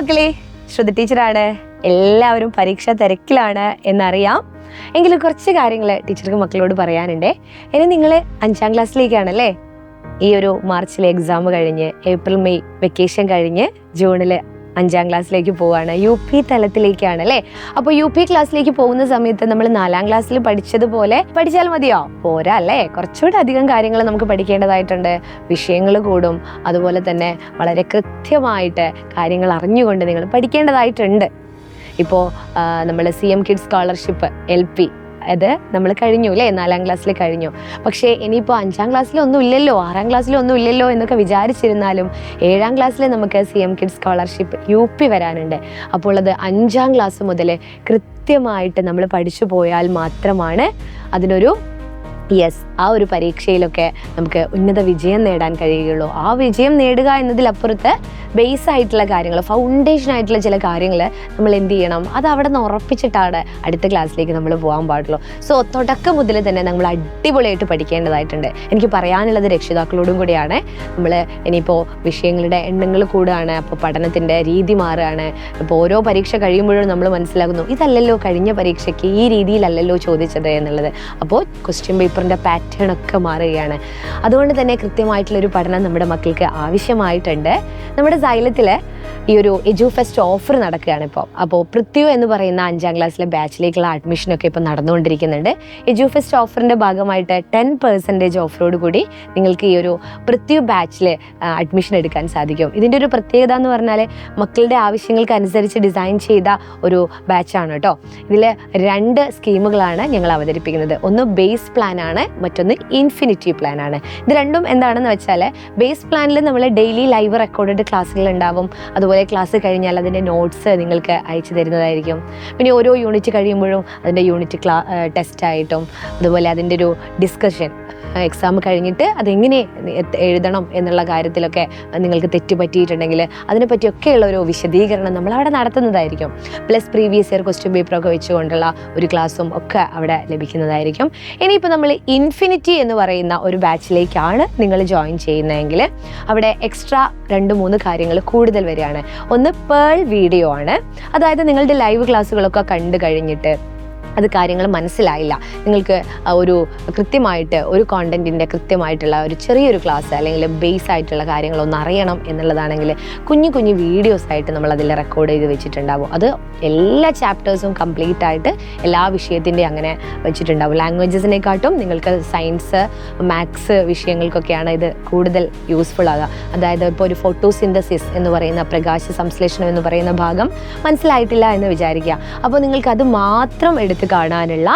മക്കളെ, ശ്രുതി ടീച്ചറാണ്. എല്ലാവരും പരീക്ഷ തിരക്കിലാണ് എന്നറിയാം. എങ്കിലും കുറച്ച് കാര്യങ്ങൾ ടീച്ചർക്ക് മക്കളോട് പറയാനുണ്ട്. ഇനി നിങ്ങൾ 5ാം ക്ലാസ്സിലേക്കാണല്ലേ. ഈ ഒരു മാർച്ചിലെ എക്സാം കഴിഞ്ഞ് ഏപ്രിൽ മെയ് വെക്കേഷൻ കഴിഞ്ഞ് ജൂണിൽ 5ാം ക്ലാസ്സിലേക്ക് പോവാണ്. UP തലത്തിലേക്കാണ് അല്ലേ. അപ്പോൾ UP ക്ലാസ്സിലേക്ക് പോകുന്ന സമയത്ത് നമ്മൾ 4ാം ക്ലാസ്സിൽ പഠിച്ചതുപോലെ പഠിച്ചാൽ മതിയോ? പോരാ അല്ലേ. കുറച്ചുകൂടെ അധികം കാര്യങ്ങൾ നമുക്ക് പഠിക്കേണ്ടതായിട്ടുണ്ട്. വിഷയങ്ങൾ കൂടും. അതുപോലെ തന്നെ വളരെ കൃത്യമായിട്ട് കാര്യങ്ങൾ അറിഞ്ഞുകൊണ്ട് നിങ്ങൾ പഠിക്കേണ്ടതായിട്ടുണ്ട്. ഇപ്പോൾ നമ്മൾ CM കിഡ്സ് സ്കോളർഷിപ്പ് LP അത് നമ്മൾ കഴിഞ്ഞു അല്ലേ, 4ാം ക്ലാസ്സിൽ കഴിഞ്ഞു. പക്ഷേ ഇനിയിപ്പോൾ 5ാം ക്ലാസ്സിലൊന്നും ഇല്ലല്ലോ, 6ാം ക്ലാസ്സിലൊന്നും ഇല്ലല്ലോ എന്നൊക്കെ വിചാരിച്ചിരുന്നാലും 7ാം ക്ലാസ്സിൽ നമുക്ക് CM കിഡ്സ് സ്കോളർഷിപ്പ് UP വരാനുണ്ട്. അപ്പോൾ അത് 5ാം ക്ലാസ് മുതൽ കൃത്യമായിട്ട് നമ്മൾ പഠിച്ചു പോയാൽ മാത്രമാണ് അതിനൊരു ആ ഒരു പരീക്ഷയിലൊക്കെ നമുക്ക് ഉന്നത വിജയം നേടാൻ കഴിയുകയുള്ളൂ. ആ വിജയം നേടുക എന്നതിലപ്പുറത്ത് ബേസ് ആയിട്ടുള്ള കാര്യങ്ങൾ, ഫൗണ്ടേഷൻ ആയിട്ടുള്ള ചില കാര്യങ്ങൾ നമ്മൾ എന്ത് ചെയ്യണം, അത് അവിടെ നിന്ന് ഉറപ്പിച്ചിട്ടാണ് അടുത്ത ക്ലാസ്സിലേക്ക് നമ്മൾ പോകാൻ പാടുള്ളൂ. സോ തുടക്കം മുതൽ തന്നെ നമ്മൾ അടിപൊളിയായിട്ട് പഠിക്കേണ്ടതായിട്ടുണ്ട്. എനിക്ക് പറയാനുള്ളത് രക്ഷിതാക്കളോടും കൂടിയാണ്. നമ്മൾ ഇനിയിപ്പോൾ വിഷയങ്ങളുടെ എണ്ണങ്ങൾ കൂടുകയാണ്, അപ്പോൾ പഠനത്തിൻ്റെ രീതി മാറുകയാണ്. ഇപ്പോൾ ഓരോ പരീക്ഷ കഴിയുമ്പോഴും നമ്മൾ മനസ്സിലാക്കുന്നു, ഇതല്ലല്ലോ കഴിഞ്ഞ പരീക്ഷയ്ക്ക് ഈ രീതിയിലല്ലല്ലോ ചോദിച്ചത് എന്നുള്ളത്. അപ്പോൾ ക്വസ്റ്റ്യൻ പേപ്പറിൻ്റെ പാറ്റേൺ ഒക്കെ മാറുകയാണ്. അതുകൊണ്ട് തന്നെ കൃത്യമായിട്ടുള്ളൊരു പഠനം നമ്മുടെ മക്കൾക്ക് ആവശ്യമായിട്ടുണ്ട്. നമ്മുടെ സൈലത്തിൽ ഈ ഒരു എജുഫെസ്റ്റ് ഓഫർ നടക്കുകയാണ് ഇപ്പോൾ. അപ്പോൾ പൃഥ്വി എന്ന് പറയുന്ന 5ാം ക്ലാസ്സിലെ ബാച്ചിലേക്കുള്ള അഡ്മിഷനൊക്കെ ഇപ്പോൾ നടന്നുകൊണ്ടിരിക്കുന്നുണ്ട്. എജുഫെസ്റ്റ് ഓഫറിൻ്റെ ഭാഗമായിട്ട് 10% ഓഫറോട് കൂടി നിങ്ങൾക്ക് ഈ ഒരു പൃഥ്വി ബാച്ചിൽ അഡ്മിഷൻ എടുക്കാൻ സാധിക്കും. ഇതിൻ്റെ ഒരു പ്രത്യേകത എന്ന് പറഞ്ഞാൽ മക്കളുടെ ആവശ്യങ്ങൾക്ക് അനുസരിച്ച് ഡിസൈൻ ചെയ്ത ഒരു ബാച്ചാണ് കേട്ടോ. ഇതിൽ 2 സ്കീമുകളാണ് ഞങ്ങൾ അവതരിപ്പിക്കുന്നത്. ഒന്ന് ബേസ് പ്ലാനാണ്, മറ്റൊന്ന് ഇൻഫിനിറ്റി പ്ലാനാണ്. ഇത് രണ്ടും എന്താണെന്ന് വെച്ചാൽ, ബേസ് പ്ലാനിൽ നമ്മൾ ഡെയിലി ലൈവ് റെക്കോർഡഡ് ക്ലാസ്സുകൾ ഉണ്ടാവും. അതുപോലെ ക്ലാസ് കഴിഞ്ഞാൽ അതിൻ്റെ നോട്ട്സ് നിങ്ങൾക്ക് അയച്ചു തരുന്നതായിരിക്കും. പിന്നെ ഓരോ യൂണിറ്റ് കഴിയുമ്പോഴും അതിൻ്റെ യൂണിറ്റ് ടെസ്റ്റായിട്ടും അതുപോലെ അതിൻ്റെ ഒരു ഡിസ്കഷൻ, എക്സാം കഴിഞ്ഞിട്ട് അതെങ്ങനെ എഴുതണം എന്നുള്ള കാര്യത്തിലൊക്കെ നിങ്ങൾക്ക് തെറ്റ് പറ്റിയിട്ടുണ്ടെങ്കിൽ അതിനെപ്പറ്റിയൊക്കെയുള്ള ഒരു വിശദീകരണം നമ്മൾ അവിടെ നടത്തുന്നതായിരിക്കും. പ്ലസ് പ്രീവിയസ് ഇയർ ക്വസ്റ്റ്യൻ പേപ്പറൊക്കെ വെച്ചുകൊണ്ടുള്ള ഒരു ക്ലാസ്സും ഒക്കെ അവിടെ ലഭിക്കുന്നതായിരിക്കും. ഇനിയിപ്പോൾ നമ്മൾ ഇൻഫിനിറ്റി എന്ന് പറയുന്ന ഒരു ബാച്ചിലേക്കാണ് നിങ്ങൾ ജോയിൻ ചെയ്യുന്നതെങ്കിൽ അവിടെ എക്സ്ട്രാ 2-3 കാര്യങ്ങൾ കൂടുതൽ വരികയാണ്. ഒന്ന് പേൾ വീഡിയോ ആണ്. അതായത് നിങ്ങളുടെ ലൈവ് ക്ലാസ്സുകളൊക്കെ കണ്ടു കഴിഞ്ഞിട്ട് അത് കാര്യങ്ങൾ മനസ്സിലായില്ല, നിങ്ങൾക്ക് ഒരു കൃത്യമായിട്ട് ഒരു കോണ്ടൻറ്റിൻ്റെ കൃത്യമായിട്ടുള്ള ഒരു ചെറിയൊരു ക്ലാസ് അല്ലെങ്കിൽ ബേസ് ആയിട്ടുള്ള കാര്യങ്ങളൊന്നും അറിയണം എന്നുള്ളതാണെങ്കിൽ കുഞ്ഞു കുഞ്ഞു വീഡിയോസ് ആയിട്ട് നമ്മൾ അതിൽ റെക്കോർഡ് ചെയ്ത് വെച്ചിട്ടുണ്ടാവും. അത് എല്ലാ ചാപ്റ്റേഴ്സും കംപ്ലീറ്റ് ആയിട്ട് എല്ലാ വിഷയത്തിൻ്റെയും അങ്ങനെ വെച്ചിട്ടുണ്ടാവും. ലാംഗ്വേജസിനെക്കാട്ടും നിങ്ങൾക്ക് സയൻസ്, മാത്സ് വിഷയങ്ങൾക്കൊക്കെയാണ് ഇത് കൂടുതൽ യൂസ്ഫുൾ ആകുക. അതായത് ഇപ്പോൾ ഒരു ഫോട്ടോസിന്തസിസ് എന്ന് പറയുന്ന പ്രകാശ സംശ്ലേഷണം എന്ന് പറയുന്ന ഭാഗം മനസ്സിലായിട്ടില്ല എന്ന് വിചാരിക്കുക. അപ്പോൾ നിങ്ങൾക്ക് അത് മാത്രം എടുത്ത് കാണാനുള്ള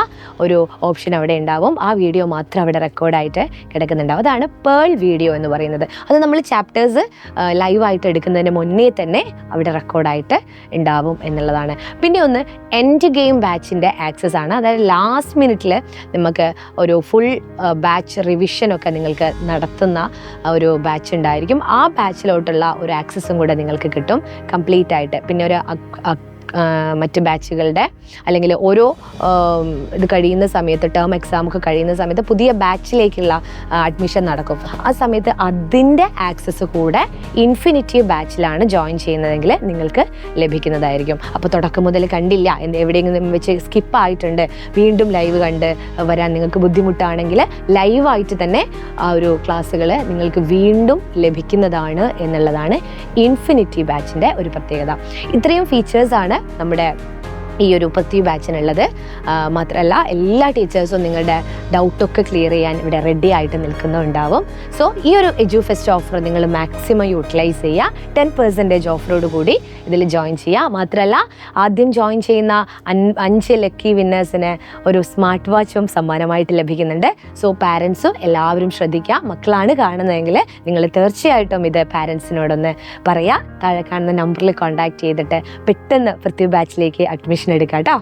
ഒരു ഓപ്ഷൻ അവിടെ ഉണ്ടാവും. ആ വീഡിയോ മാത്രം അവിടെ റെക്കോർഡായിട്ട് കിടക്കുന്നുണ്ടാവും. അതാണ് പേൾ വീഡിയോ എന്ന് പറയുന്നത്. അത് നമ്മൾ ചാപ്റ്റേഴ്സ് ലൈവായിട്ട് എടുക്കുന്നതിന് മുന്നേ തന്നെ അവിടെ റെക്കോർഡായിട്ട് ഉണ്ടാവും എന്നുള്ളതാണ്. പിന്നെ ഒന്ന് എൻഡ് ഗെയിം ബാച്ചിൻ്റെ ആക്സസ് ആണ്. അതായത് ലാസ്റ്റ് മിനിറ്റിൽ നമുക്ക് ഒരു ഫുൾ ബാച്ച് റിവിഷനൊക്കെ നിങ്ങൾക്ക് നടത്തുന്ന ഒരു ബാച്ച് ഉണ്ടായിരിക്കും. ആ ബാച്ചിലോട്ടുള്ള ഒരു ആക്സസും കൂടെ നിങ്ങൾക്ക് കിട്ടും കംപ്ലീറ്റ് ആയിട്ട്. പിന്നെ ഒരു മറ്റ് ബാച്ചുകളുടെ അല്ലെങ്കിൽ ഓരോ ഇത് കഴിയുന്ന സമയത്ത്, ടേം എക്സാം ഒക്കെ കഴിയുന്ന സമയത്ത് പുതിയ ബാച്ചിലേക്കുള്ള അഡ്മിഷൻ നടക്കും. ആ സമയത്ത് അതിൻ്റെ ആക്സസ് കൂടെ ഇൻഫിനിറ്റി ബാച്ചിലാണ് ജോയിൻ ചെയ്യുന്നതെങ്കിൽ നിങ്ങൾക്ക് ലഭിക്കുന്നതായിരിക്കും. അപ്പോൾ തുടക്കം മുതൽ കണ്ടില്ല, എവിടെയെങ്കിലും വെച്ച് സ്കിപ്പായിട്ടുണ്ട്, വീണ്ടും ലൈവ് കണ്ട് വരാൻ നിങ്ങൾക്ക് ബുദ്ധിമുട്ടാണെങ്കിൽ ലൈവായിട്ട് തന്നെ ആ ഒരു ക്ലാസ്സുകൾ നിങ്ങൾക്ക് വീണ്ടും ലഭിക്കുന്നതാണ് എന്നുള്ളതാണ് ഇൻഫിനിറ്റി ബാച്ചിൻ്റെ ഒരു പ്രത്യേകത. ഇത്രയും ഫീച്ചേഴ്സാണ് നമ്മുടെ ഈ ഒരു പൃഥ്വി ബാച്ചിനുള്ളത്. മാത്രമല്ല എല്ലാ ടീച്ചേഴ്സും നിങ്ങളുടെ ഡൗട്ടൊക്കെ ക്ലിയർ ചെയ്യാൻ ഇവിടെ റെഡി ആയിട്ട് നിൽക്കുന്നുണ്ടാവും. സോ ഈ ഒരു എജുഫെസ്റ്റ് ഓഫർ നിങ്ങൾ മാക്സിമം യൂട്ടിലൈസ് ചെയ്യുക. 10% ഓഫറോട് കൂടി ഇതിൽ ജോയിൻ ചെയ്യുക. മാത്രമല്ല ആദ്യം ജോയിൻ ചെയ്യുന്ന 5 ലക്കി വിന്നേഴ്സിന് ഒരു സ്മാർട്ട് വാച്ചും സമ്മാനമായിട്ട് ലഭിക്കുന്നുണ്ട്. സോ പാരൻസും എല്ലാവരും ശ്രദ്ധിക്കുക. മക്കളാണ് കാണുന്നതെങ്കിൽ നിങ്ങൾ തീർച്ചയായിട്ടും ഇത് പാരൻസിനോടൊന്ന് പറയുക. താഴെ കാണുന്ന നമ്പറിൽ കോൺടാക്ട് ചെയ്തിട്ട് പെട്ടെന്ന് പൃഥ്വി ബാച്ചിലേക്ക് അഡ്മിഷൻ എടുക്കാം കേട്ടോ.